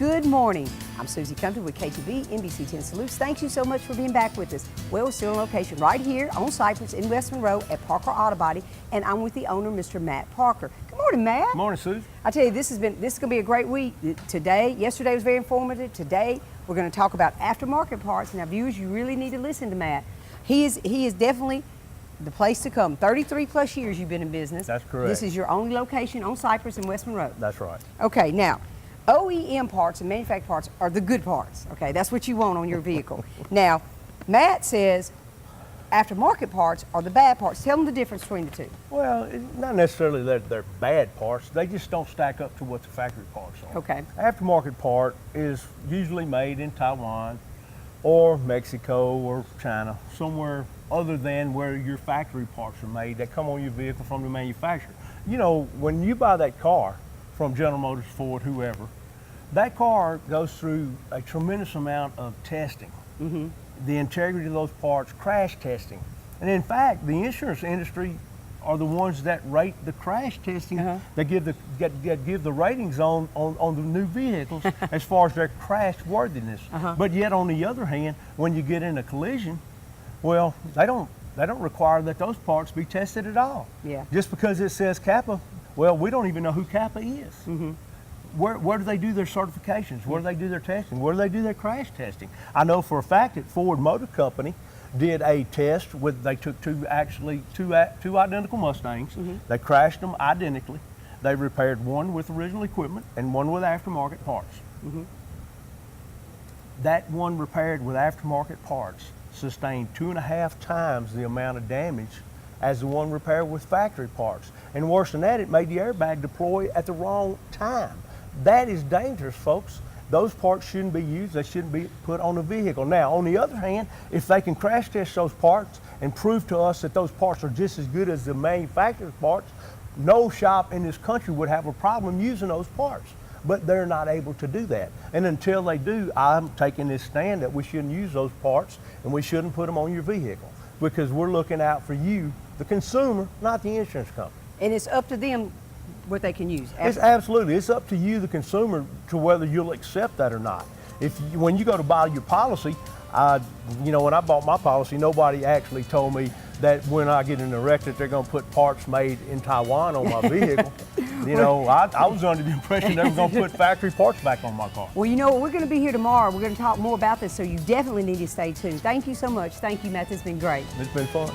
Good morning. I'm Susie Compton with KTVE NBC 10 Salutes. Thank you so much for being back with us. Well, we're still on location right here on Cypress in West Monroe at Parker Auto Body, and I'm with the owner, Mr. Matt Parker. Good morning, Matt. Good morning, Susie. I tell you, this is going to be a great week. Yesterday was very informative. Today, we're going to talk about aftermarket parts. Now, viewers, you really need to listen to Matt. He is definitely the place to come. 33 plus years you've been in business. That's correct. This is your only location on Cypress in West Monroe. That's right. Okay, now, OEM parts and manufactured parts are the good parts, okay? That's what you want on your vehicle. Now, Matt says aftermarket parts are the bad parts. Tell them the difference between the two. Well, not necessarily that they're bad parts. They just don't stack up to what the factory parts are. Okay. Aftermarket part is usually made in Taiwan or Mexico or China, somewhere other than where your factory parts are made that come on your vehicle from the manufacturer. You know, when you buy that car from General Motors, Ford, whoever, that car goes through a tremendous amount of testing. Mm-hmm. The integrity of those parts, crash testing. And in fact, the insurance industry are the ones that rate the crash testing, that give the ratings on the new vehicles as far as their crash worthiness. But yet on the other hand, when you get in a collision, well, they don't require that those parts be tested at all. Yeah. Just because it says Kappa, well, we don't even know who Kappa is. Mm-hmm. Where do they do their certifications? Where do they do their testing? Where do they do their crash testing? I know for a fact that Ford Motor Company did a test with, they took two identical Mustangs. Mm-hmm. They crashed them identically. They repaired one with original equipment and one with aftermarket parts. Mm-hmm. That one repaired with aftermarket parts sustained 2.5 times the amount of damage as the one repaired with factory parts. And worse than that, it made the airbag deploy at the wrong time. That is dangerous, folks. Those parts shouldn't be used. They shouldn't be put on a vehicle. Now, on the other hand, if they can crash test those parts and prove to us that those parts are just as good as the manufacturer's parts, no shop in this country would have a problem using those parts. But they're not able to do that. And until they do, I'm taking this stand that we shouldn't use those parts and we shouldn't put them on your vehicle, because we're looking out for you, the consumer, not the insurance company. And it's up to them what they can use. It's absolutely, it's up to you, the consumer, to whether you'll accept that or not. When you go to buy your policy, when I bought my policy, nobody actually told me that when I get in a wreck that they're going to put parts made in Taiwan on my vehicle. I was under the impression they were going to put factory parts back on my car. Well, you know what? We're going to be here tomorrow. We're going to talk more about this, so you definitely need to stay tuned. Thank you so much. Thank you, Matt. This has been great. It's been fun.